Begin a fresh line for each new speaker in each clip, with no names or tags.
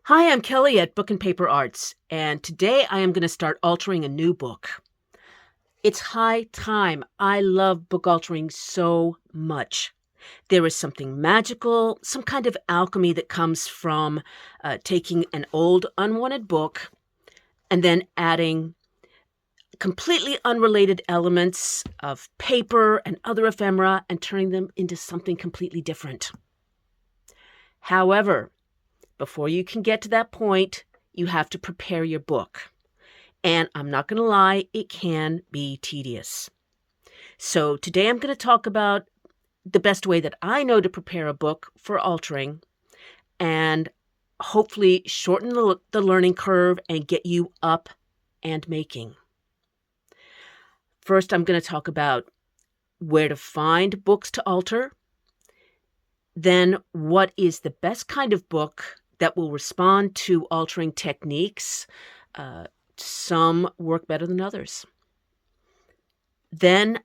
Hi, I'm Kelly at Book and Paper Arts, and today I am going to start altering a new book. It's high time. I love book altering so much. There is something magical, some kind of alchemy that comes from taking an old, unwanted book and then adding completely unrelated elements of paper and other ephemera and turning them into something completely different. However, before you can get to that point, you have to prepare your book. And I'm not going to lie, it can be tedious. So today I'm going to talk about the best way that I know to prepare a book for altering and hopefully shorten the learning curve and get you up and making. First, I'm going to talk about where to find books to alter. Then, what is the best kind of book that will respond to altering techniques? Some work better than others. Then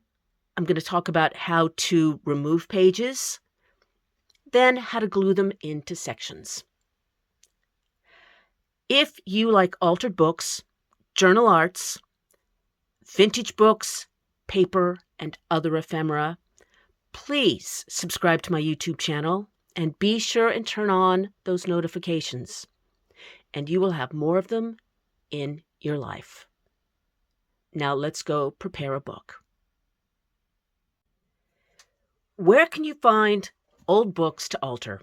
I'm going to talk about how to remove pages, then how to glue them into sections. If you like altered books, journal arts, vintage books, paper, and other ephemera, please subscribe to my YouTube channel and be sure and turn on those notifications, and you will have more of them in your life. Now let's go prepare a book. Where can you find old books to alter?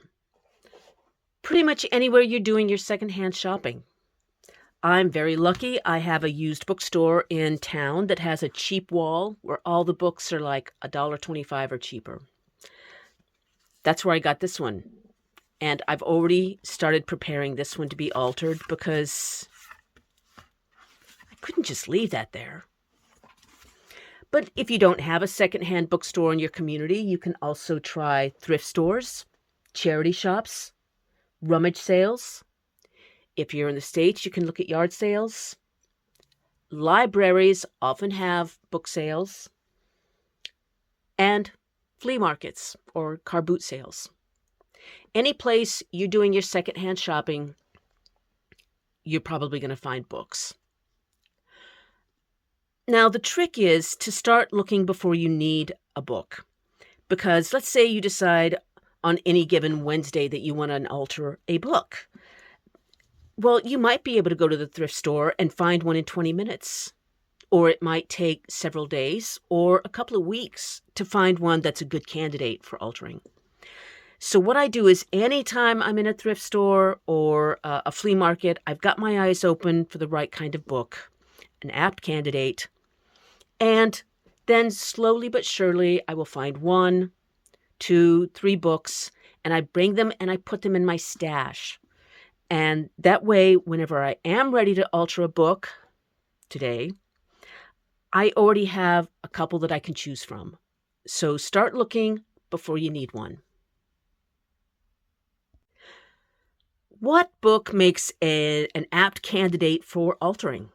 Pretty much anywhere you're doing your secondhand shopping. I'm very lucky. I have a used bookstore in town that has a cheap wall where all the books are like $1.25 or cheaper. That's where I got this one. And I've already started preparing this one to be altered because I couldn't just leave that there. But if you don't have a secondhand bookstore in your community, you can also try thrift stores, charity shops, rummage sales. If you're in the States, you can look at yard sales. Libraries often have book sales. And flea markets or car boot sales. Any place you're doing your secondhand shopping, you're probably going to find books. Now, the trick is to start looking before you need a book. Because let's say you decide on any given Wednesday that you want to alter a book. Well, you might be able to go to the thrift store and find one in 20 minutes. Or it might take several days or a couple of weeks to find one that's a good candidate for altering. So what I do is anytime I'm in a thrift store or a flea market, I've got my eyes open for the right kind of book, an apt candidate. And then slowly but surely, I will find 1, 2, 3 books, and I bring them and I put them in my stash. And that way, whenever I am ready to alter a book today, I already have a couple that I can choose from. So start looking before you need one. What book makes an apt candidate for altering?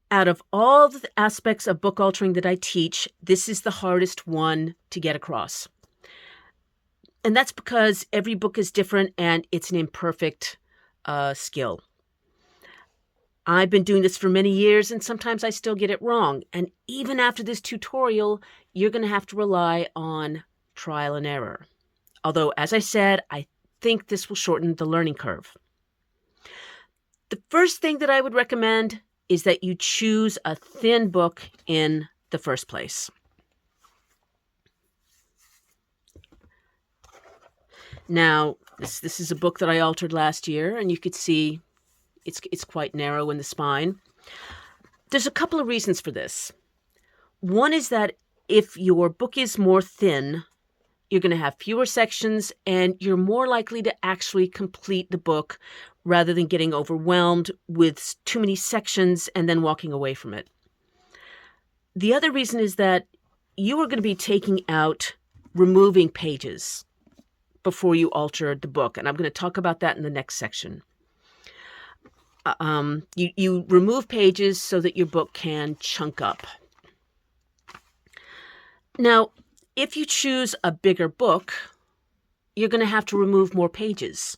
Out of all the aspects of book altering that I teach, this is the hardest one to get across. And that's because every book is different and it's an imperfect skill. I've been doing this for many years and sometimes I still get it wrong. And even after this tutorial, you're going to have to rely on trial and error. Although, as I said, I think this will shorten the learning curve. The first thing that I would recommend is that you choose a thin book in the first place. Now, this is a book that I altered last year, and you could see it's quite narrow in the spine. There's a couple of reasons for this. One is that if your book is more thin, you're going to have fewer sections, and you're more likely to actually complete the book rather than getting overwhelmed with too many sections and then walking away from it. The other reason is that you are going to be removing pages before you alter the book, and I'm going to talk about that in the next section. You remove pages so that your book can chunk up. Now, if you choose a bigger book, you're going to have to remove more pages.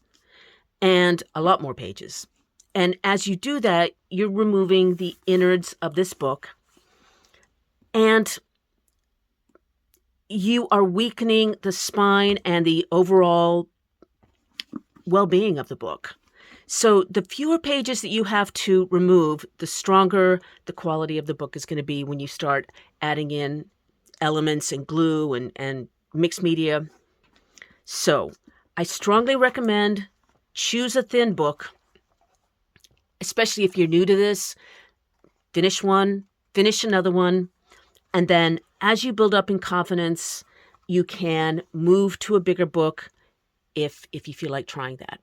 and a lot more pages. And as you do that, you're removing the innards of this book, and you are weakening the spine and the overall well-being of the book. So the fewer pages that you have to remove, the stronger the quality of the book is going to be when you start adding in elements and glue and mixed media. So I strongly recommend choose a thin book, especially if you're new to this. Finish one, finish another one, and then as you build up in confidence, you can move to a bigger book if you feel like trying that.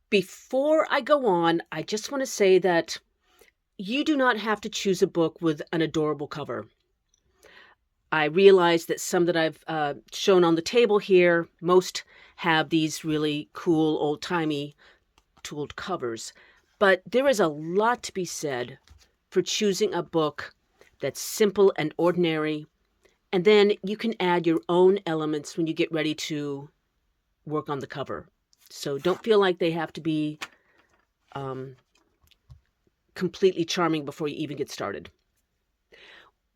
Before I go on, I just want to say that you do not have to choose a book with an adorable cover. I realize that some that I've shown on the table here, most have these really cool, old-timey tooled covers. But there is a lot to be said for choosing a book that's simple and ordinary, and then you can add your own elements when you get ready to work on the cover. So don't feel like they have to be completely charming before you even get started.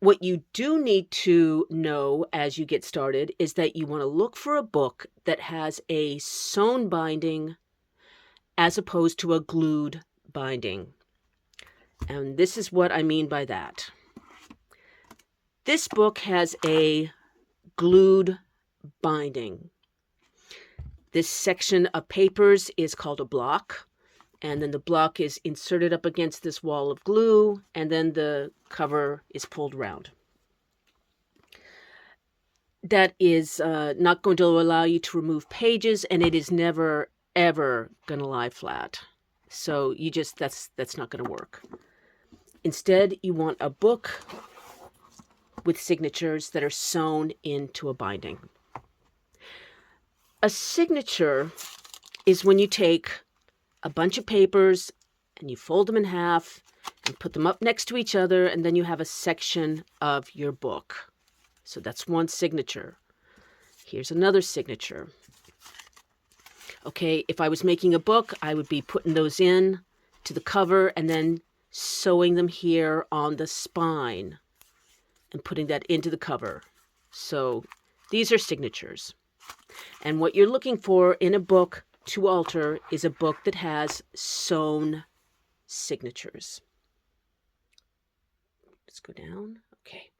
What you do need to know as you get started is that you want to look for a book that has a sewn binding as opposed to a glued binding. And this is what I mean by that. This book has a glued binding. This section of papers is called a block, and then the block is inserted up against this wall of glue, and then the cover is pulled around. That is not going to allow you to remove pages, and it is never, ever going to lie flat. So that's not going to work. Instead, you want a book with signatures that are sewn into a binding. A signature is when you take a bunch of papers and you fold them in half and put them up next to each other, and then you have a section of your book. So that's one signature. Here's another signature. Okay, if I was making a book, I would be putting those in to the cover and then sewing them here on the spine and putting that into the cover. So these are signatures. And what you're looking for in a book to alter is a book that has sewn signatures. Let's go down. Okay.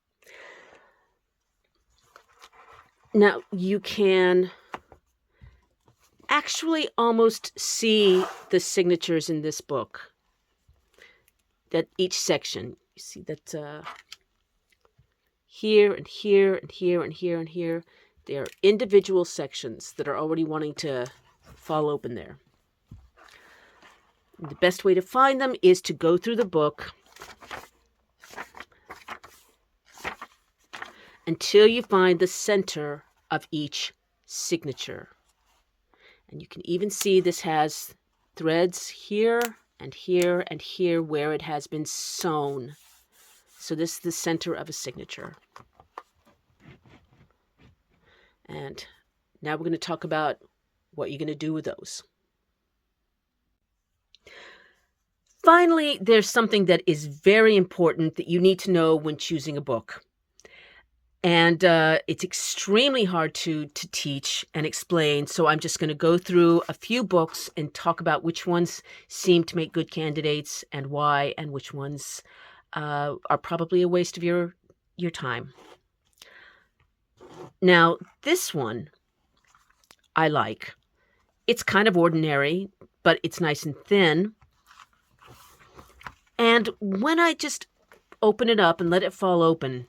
Now you can actually almost see the signatures in this book. That each section, you see that here and here and here and here and here, they are individual sections that are already wanting to fall open there. The best way to find them is to go through the book until you find the center of each signature. And you can even see this has threads here and here and here where it has been sewn. So this is the center of a signature. And now we're going to talk about what you're going to do with those. Finally, there's something that is very important that you need to know when choosing a book. And it's extremely hard to teach and explain, so I'm just going to go through a few books and talk about which ones seem to make good candidates and why, and which ones are probably a waste of your time. Now, this one I like. It's kind of ordinary, but it's nice and thin. And when I just open it up and let it fall open,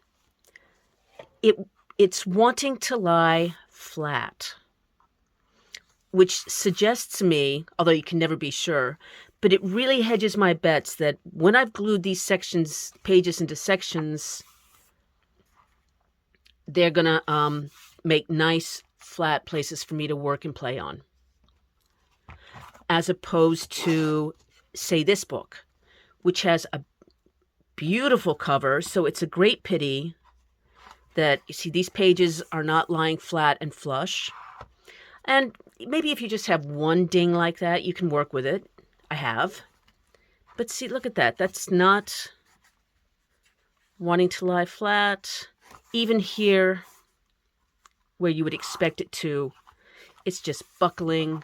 it's wanting to lie flat, which suggests to me, although you can never be sure, but it really hedges my bets that when I've glued these pages into sections, they're going to make nice flat places for me to work and play on. As opposed to, say, this book, which has a beautiful cover, so it's a great pity that, you see, these pages are not lying flat and flush. And maybe if you just have one ding like that, you can work with it. I have. But see, look at that. That's not wanting to lie flat. Even here, where you would expect it to, it's just buckling.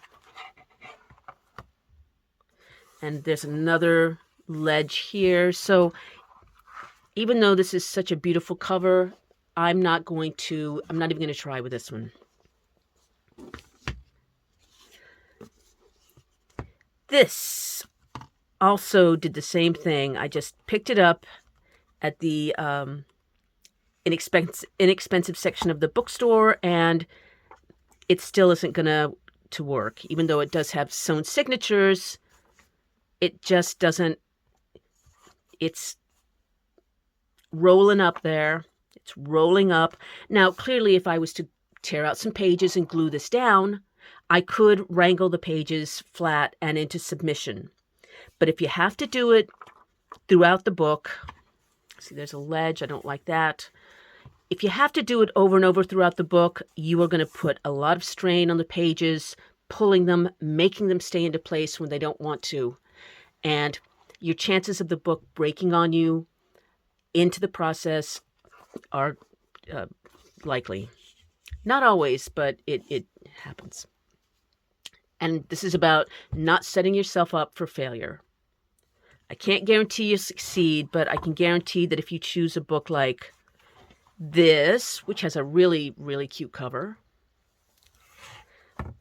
And there's another ledge here. So even though this is such a beautiful cover, I'm not even going to try with this one. This also did the same thing. I just picked it up at the inexpensive section of the bookstore, and it still isn't going to work. Even though it does have sewn signatures, it just doesn't. It's rolling up there. It's rolling up. Now, clearly, if I was to tear out some pages and glue this down, I could wrangle the pages flat and into submission. But if you have to do it throughout the book, see, there's a ledge. I don't like that. If you have to do it over and over throughout the book, you are going to put a lot of strain on the pages, pulling them, making them stay into place when they don't want to. And your chances of the book breaking on you into the process are likely. Not always, but it happens. And this is about not setting yourself up for failure. I can't guarantee you succeed, but I can guarantee that if you choose a book like this, which has a really, really cute cover,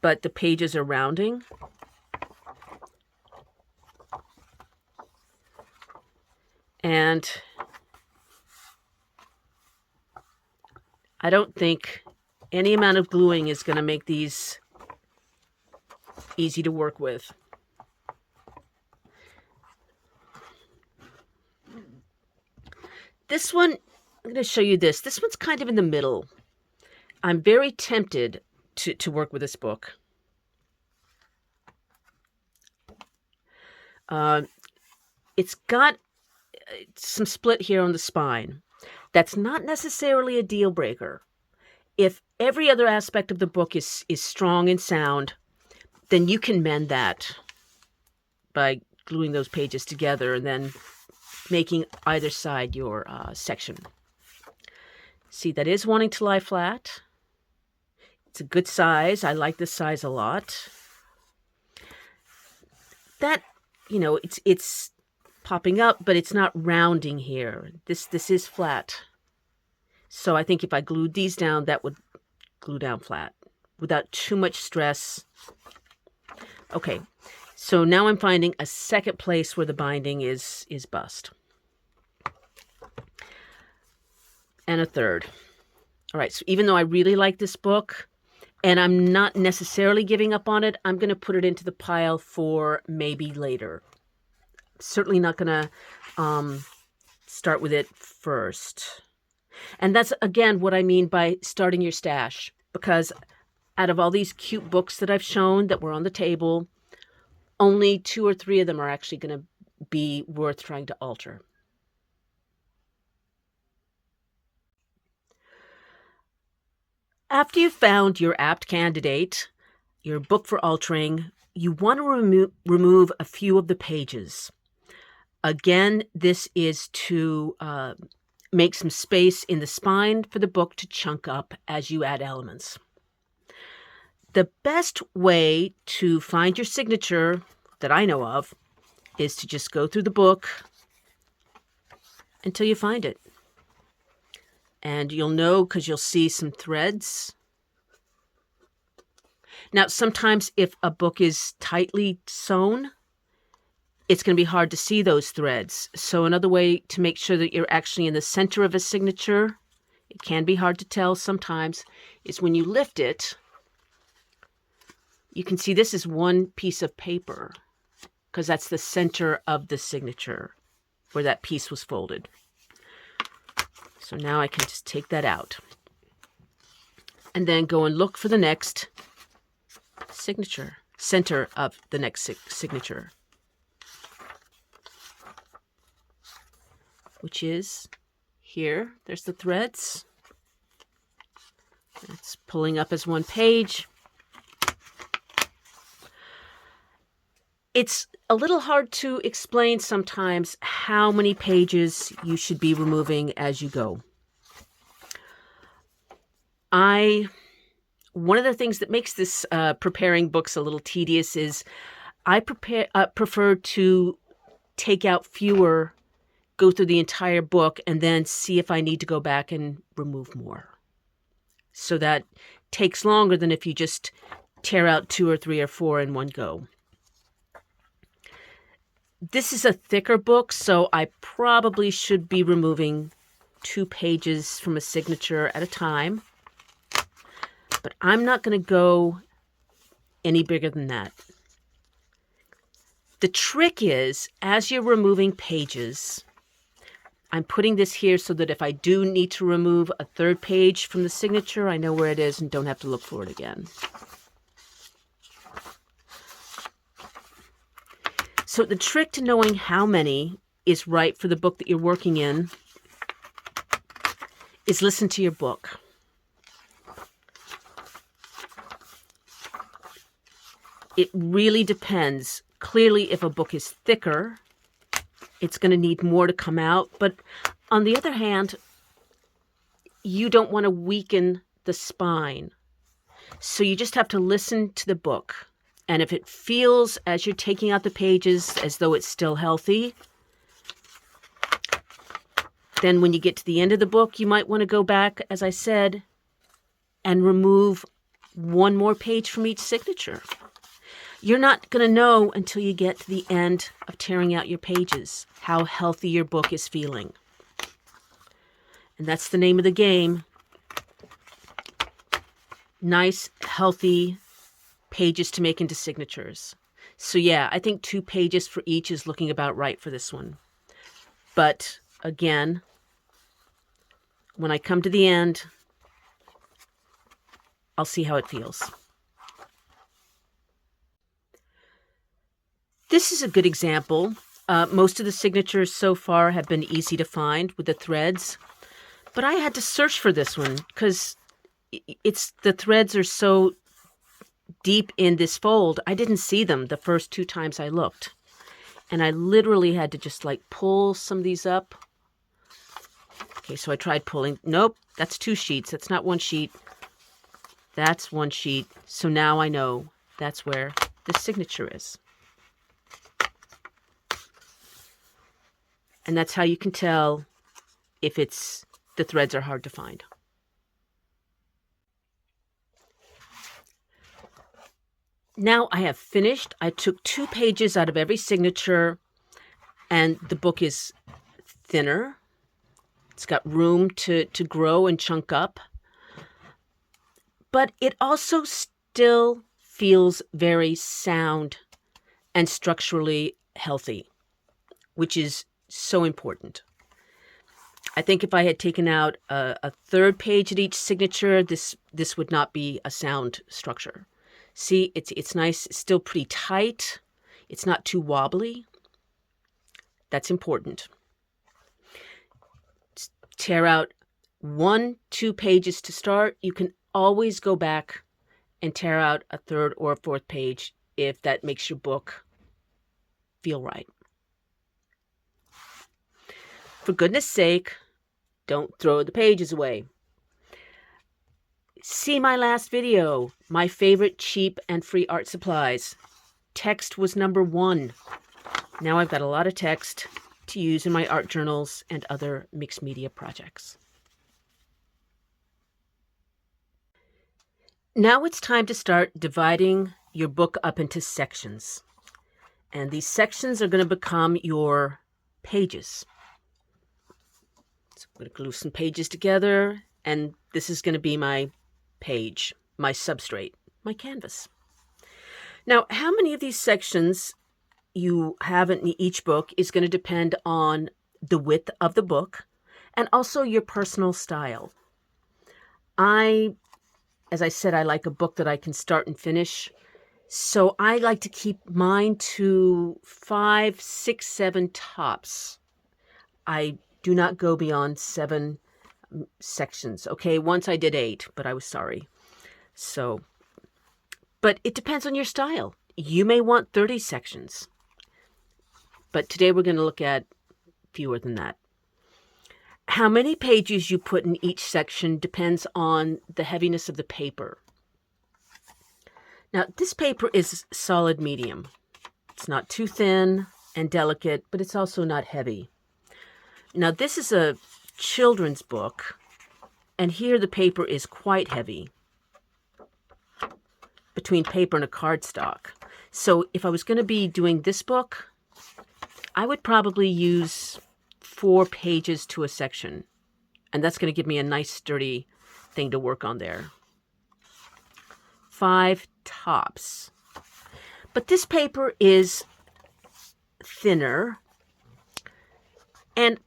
but the pages are rounding, and I don't think any amount of gluing is going to make these easy to work with. This one, I'm going to show you this. This one's kind of in the middle. I'm very tempted to work with this book. It's got some split here on the spine. That's not necessarily a deal breaker. If every other aspect of the book is strong and sound, then you can mend that by gluing those pages together and then making either side your section. See, that is wanting to lie flat. It's a good size. I like this size a lot. That, it's popping up, but it's not rounding here. This is flat. So I think if I glued these down, that would glue down flat without too much stress. Okay, so now I'm finding a second place where the binding is bust. And a third. All right, so even though I really like this book, and I'm not necessarily giving up on it, I'm going to put it into the pile for maybe later. Certainly not going to start with it first. And that's, again, what I mean by starting your stash. Because out of all these cute books that I've shown that were on the table, only 2 or 3 of them are actually going to be worth trying to alter. After you've found your apt candidate, your book for altering, you want to remove a few of the pages. Again, this is to make some space in the spine for the book to chunk up as you add elements. The best way to find your signature that I know of is to just go through the book until you find it. And you'll know because you'll see some threads. Now, sometimes if a book is tightly sewn, it's going to be hard to see those threads. So another way to make sure that you're actually in the center of a signature, it can be hard to tell sometimes, is when you lift it, you can see this is one piece of paper because that's the center of the signature where that piece was folded. So now I can just take that out and then go and look for the next signature, center of the next signature, which is here. There's the threads. It's pulling up as one page. It's a little hard to explain sometimes how many pages you should be removing as you go. One of the things that makes this preparing books a little tedious is I prefer to take out fewer, go through the entire book, and then see if I need to go back and remove more. So that takes longer than if you just tear out 2 or 3 or 4 in one go. This is a thicker book, so I probably should be removing 2 pages from a signature at a time. But I'm not going to go any bigger than that. The trick is, as you're removing pages, I'm putting this here so that if I do need to remove a 3rd page from the signature, I know where it is and don't have to look for it again. So the trick to knowing how many is right for the book that you're working in is listen to your book. It really depends. Clearly, if a book is thicker, it's going to need more to come out. But on the other hand, you don't want to weaken the spine. So you just have to listen to the book. And if it feels, as you're taking out the pages, as though it's still healthy, then when you get to the end of the book, you might want to go back, as I said, and remove 1 more page from each signature. You're not going to know until you get to the end of tearing out your pages how healthy your book is feeling. And that's the name of the game. Nice, healthy pages to make into signatures. So yeah, I think 2 pages for each is looking about right for this one. But again, when I come to the end, I'll see how it feels. This is a good example. Most of the signatures so far have been easy to find with the threads, but I had to search for this one because the threads are so deep in this fold. I didn't see them the first 2 times I looked, and I literally had to just pull some of these up. Okay, so I tried pulling. Nope, that's 2 sheets. That's not 1 sheet. That's 1 sheet. So now I know that's where the signature is. And that's how you can tell if the threads are hard to find. Now I have finished. I took 2 pages out of every signature, and the book is thinner. It's got room to grow and chunk up. But it also still feels very sound and structurally healthy, which is so important. I think if I had taken out a 3rd page at each signature, this would not be a sound structure. See, it's nice. It's still pretty tight. It's not too wobbly. That's important. Tear out 1, 2 pages to start. You can always go back and tear out a 3rd or 4th page if that makes your book feel right. For goodness sake, don't throw the pages away. See my last video, my favorite cheap and free art supplies. Text was number 1. Now I've got a lot of text to use in my art journals and other mixed media projects. Now it's time to start dividing your book up into sections. And these sections are going to become your pages. So I'm going to glue some pages together, and this is going to be my page, my substrate, my canvas. Now, how many of these sections you have in each book is going to depend on the width of the book and also your personal style. As I said, I like a book that I can start and finish. So I like to keep mine to 5, 6, 7 tops. I do not go beyond 7 sections. Okay, once I did 8, but I was sorry. But it depends on your style. You may want 30 sections. but today we're going to look at fewer than that. How many pages you put in each section depends on the heaviness of the paper. Now, this paper is solid medium. It's not too thin and delicate, but it's also not heavy. Now, this is a children's book, and here the paper is quite heavy between paper and a cardstock. So if I was going to be doing this book, I would probably use 4 pages to a section, and that's going to give me a nice sturdy thing to work on there. 5 tops. But this paper is thinner, and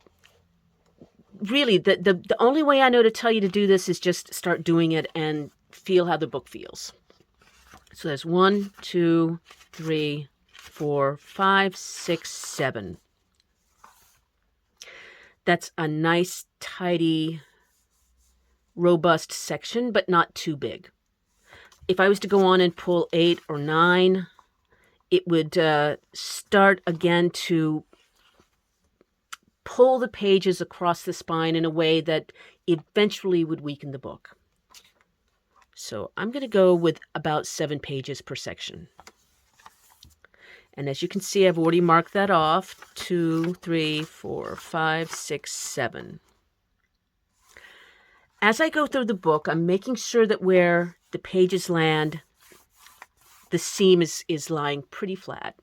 really the only way I know to tell you to do this is just start doing it and feel how the book feels. So there's 1, 2, 3, 4, 5, 6, 7. That's a nice, tidy, robust section, but not too big. If I was to go on and pull 8 or 9, it would start again to pull the pages across the spine in a way that eventually would weaken the book. So I'm going to go with about 7 pages per section. And as you can see, I've already marked that off. 2, 3, 4, 5, 6, 7. As I go through the book, I'm making sure that where the pages land, the seam is lying pretty flat.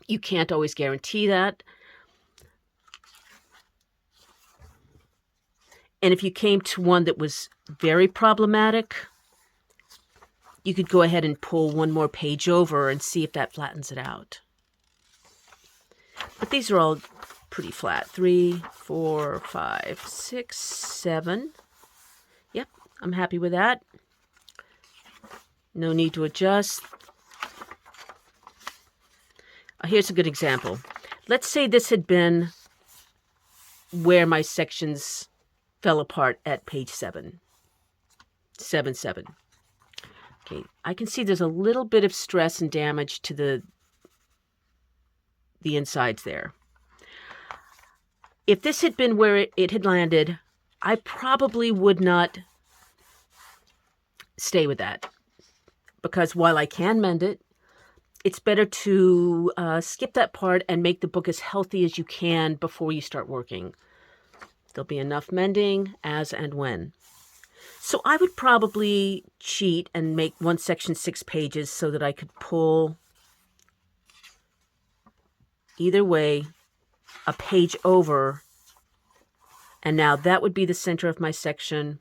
You can't always guarantee that. And if you came to one that was very problematic, you could go ahead and pull 1 more page over and see if that flattens it out. But these are all pretty flat. 3, 4, 5, 6, 7. Yep, I'm happy with that. No need to adjust. Here's a good example. Let's say this had been where my sections fell apart at page 7. 7, 7. Okay, I can see there's a little bit of stress and damage to the insides there. If this had been where it had landed, I probably would not stay with that. Because while I can mend it, it's better to skip that part and make the book as healthy as you can before you start working. There'll be enough mending as and when. So I would probably cheat and make one section 6 pages so that I could pull either way a page over. And now that would be the center of my section.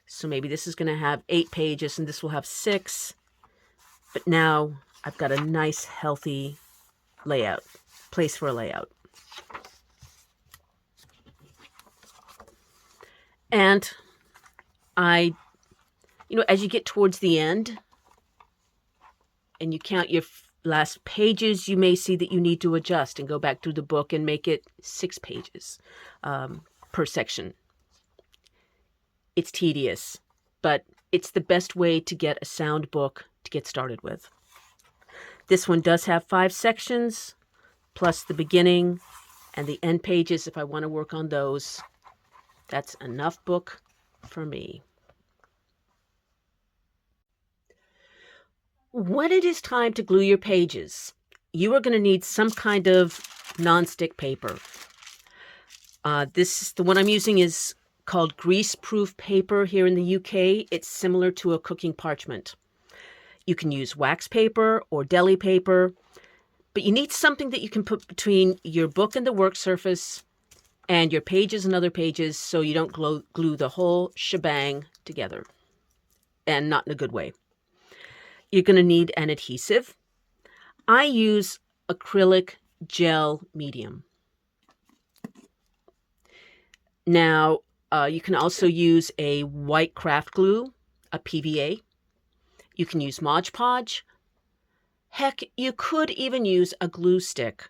So maybe this is going to have 8 pages and this will have 6. But now I've got a nice, healthy layout, place for a layout. And as you get towards the end and you count your last pages, you may see that you need to adjust and go back through the book and make it 6 pages per section. It's tedious, but it's the best way to get a sound book to get started with. This one does have 5 sections, plus the beginning and the end pages if I want to work on those. That's enough book for me. When it is time to glue your pages, you are going to need some kind of non-stick paper. The one I'm using is called grease-proof paper here in the UK. It's similar to a cooking parchment. You can use wax paper or deli paper, but you need something that you can put between your book and the work surface and your pages and other pages so you don't glue the whole shebang together, and not in a good way. You're going to need an adhesive. I use acrylic gel medium. Now, you can also use a white craft glue, a PVA. You can use Mod Podge. Heck, you could even use a glue stick,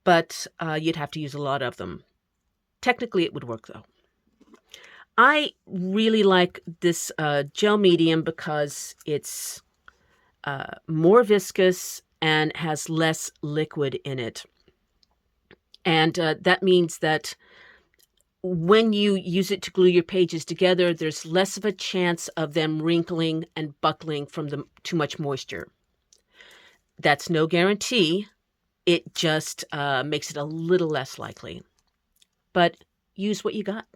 but you'd have to use a lot of them. Technically, it would work, though. I really like this gel medium because it's more viscous and has less liquid in it. And that means that when you use it to glue your pages together, there's less of a chance of them wrinkling and buckling from too much moisture. That's no guarantee. It just makes it a little less likely. But use what you got.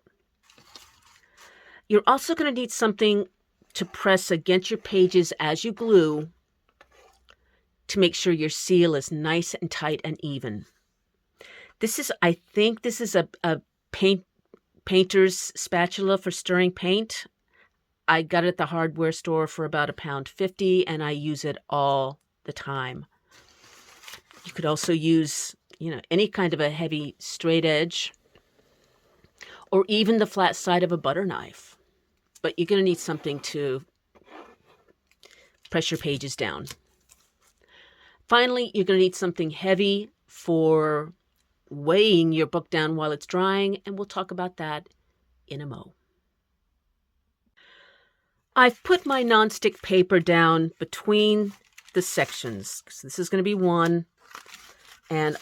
You're also going to need something to press against your pages as you glue to make sure your seal is nice and tight and even. I think this is a painter's spatula for stirring paint. I got it at the hardware store for about £1.50, and I use it all the time. You could also use, any kind of a heavy straight edge, or even the flat side of a butter knife. But you're going to need something to press your pages down. Finally, you're going to need something heavy for weighing your book down while it's drying, and we'll talk about that in a mo. I've put my nonstick paper down between the sections. So this is going to be one, and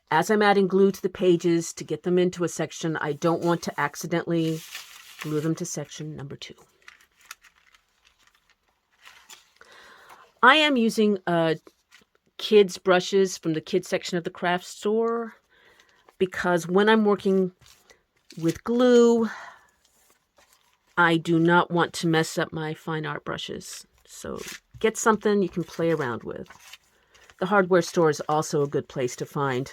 as I'm adding glue to the pages to get them into a section, I don't want to accidentally glue them to section number 2. I am using kids' brushes from the kids section of the craft store because when I'm working with glue, I do not want to mess up my fine art brushes. So get something you can play around with. The hardware store is also a good place to find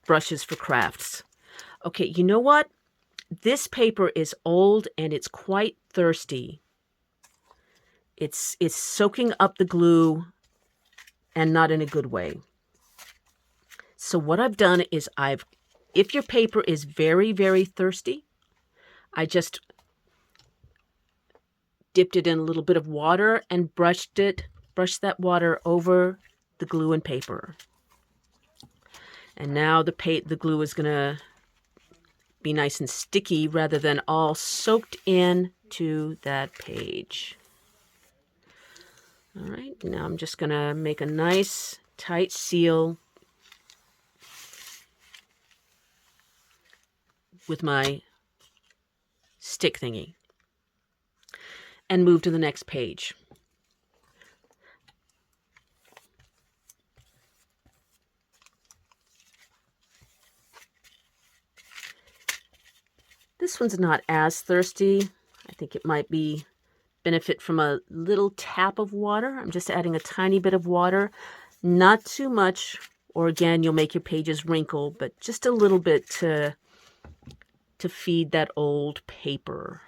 brushes for crafts. Okay, you know what? This paper is old and it's quite thirsty. It's soaking up the glue and not in a good way. So what I've done is if your paper is very, very thirsty, I just dipped it in a little bit of water and brushed that water over the glue and paper. And now the glue is going to be nice and sticky rather than all soaked in to that page. All right, now I'm just going to make a nice tight seal with my stick thingy and move to the next page. This one's not as thirsty. I think it might benefit from a little tap of water. I'm just adding a tiny bit of water, not too much, or again, you'll make your pages wrinkle, but just a little bit to feed that old paper.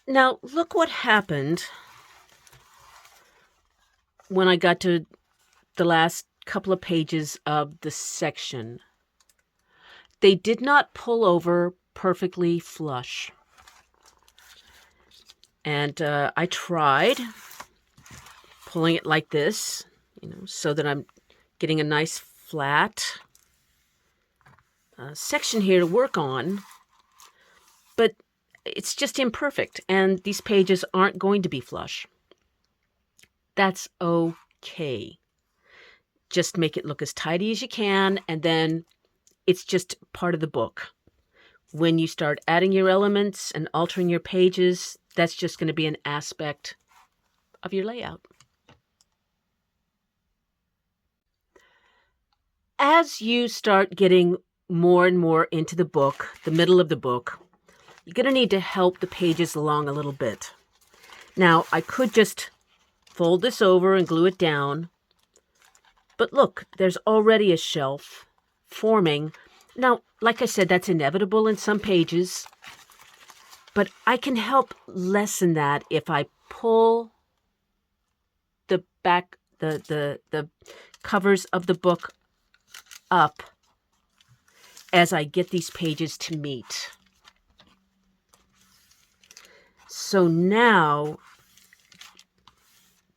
Now, look what happened when I got to the last couple of pages of the section. They did not pull over perfectly flush. And I tried pulling it like this, so that I'm getting a nice flat section here to work on. But it's just imperfect, and these pages aren't going to be flush. That's okay. Just make it look as tidy as you can, and then it's just part of the book. When you start adding your elements and altering your pages, that's just going to be an aspect of your layout. As you start getting more and more into the book, the middle of the book, you're going to need to help the pages along a little bit. Now, I could just fold this over and glue it down. But look, there's already a shelf forming. Now, like I said, that's inevitable in some pages. But I can help lessen that if I pull the back, the covers of the book up as I get these pages to meet. So now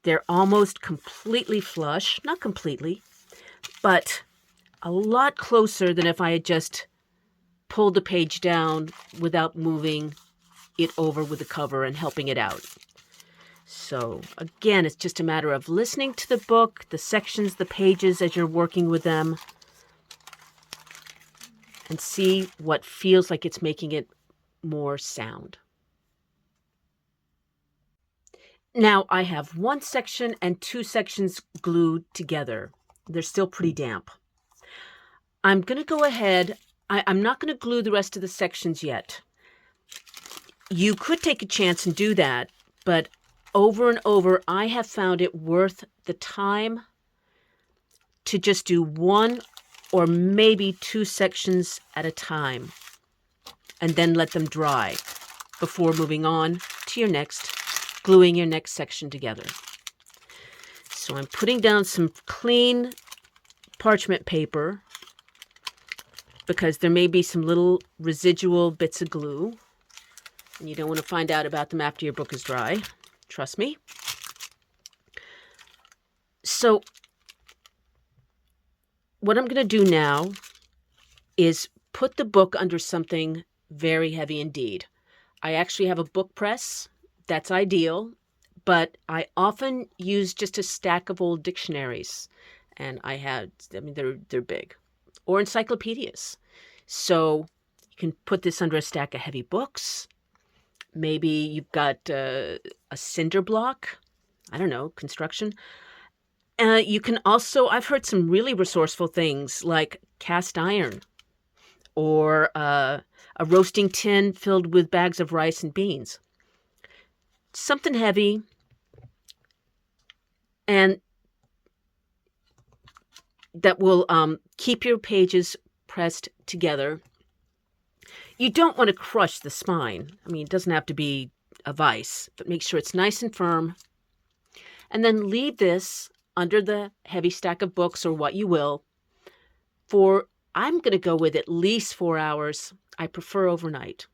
They're almost completely flush, not completely, but a lot closer than if I had just pulled the page down without moving it over with the cover and helping it out. So again, it's just a matter of listening to the book, the sections, the pages as you're working with them, and see what feels like it's making it more sound. Now I have one section and two sections glued together. They're still pretty damp. I'm going to go ahead. I'm not going to glue the rest of the sections yet. You could take a chance and do that, but over and over, I have found it worth the time to just do one or maybe two sections at a time and then let them dry before moving on to your next, gluing your next section together. So I'm putting down some clean parchment paper because there may be some little residual bits of glue and you don't want to find out about them after your book is dry. Trust me. So what I'm going to do now is put the book under something very heavy indeed. I actually have a book press. That's ideal. But I often use just a stack of old dictionaries. And they're big. Or encyclopedias. So you can put this under a stack of heavy books. Maybe you've got a cinder block. I don't know, construction. You can also, I've heard some really resourceful things like cast iron or a roasting tin filled with bags of rice and beans. Something heavy and that will keep your pages pressed together. You don't want to crush the spine. I mean, it doesn't have to be a vise, but make sure it's nice and firm. And then leave this under the heavy stack of books or what you will for, I'm going to go with at least 4 hours. I prefer overnight.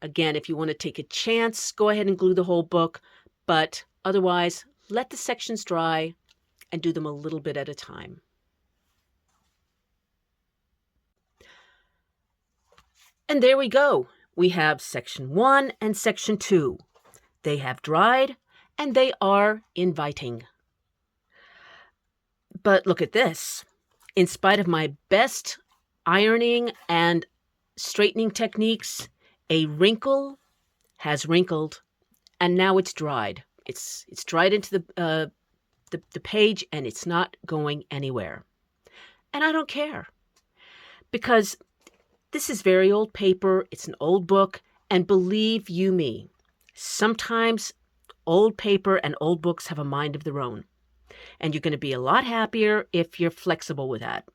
Again, if you want to take a chance, go ahead and glue the whole book, but otherwise, let the sections dry and do them a little bit at a time. And there we go. We have section 1 and section 2. They have dried and they are inviting. But look at this. In spite of my best ironing and straightening techniques, a wrinkle has wrinkled and now it's dried. It's dried into the page and it's not going anywhere. And I don't care because this is very old paper. It's an old book. And believe you me, sometimes old paper and old books have a mind of their own. And you're going to be a lot happier if you're flexible with that.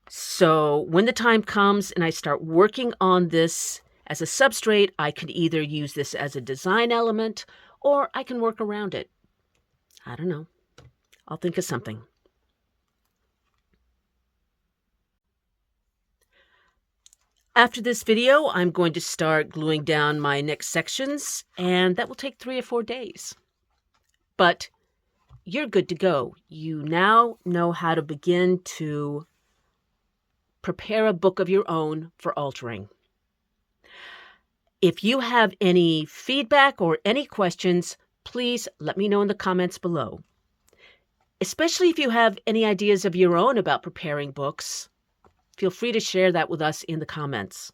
So when the time comes and I start working on this as a substrate, I can either use this as a design element or I can work around it. I don't know. I'll think of something. After this video, I'm going to start gluing down my next sections, and that will take 3 or 4 days. But you're good to go. You now know how to begin to prepare a book of your own for altering. If you have any feedback or any questions, please let me know in the comments below. Especially if you have any ideas of your own about preparing books, feel free to share that with us in the comments.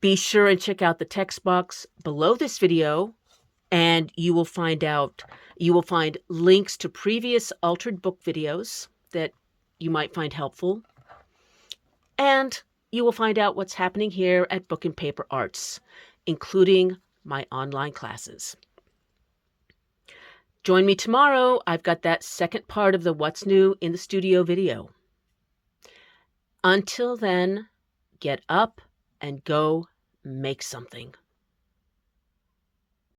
Be sure and check out the text box below this video, and you will find links to previous altered book videos that you might find helpful. And you will find out what's happening here at Book and Paper Arts, including my online classes. Join me tomorrow. I've got that second part of the What's New in the Studio video. Until then, get up and go make something.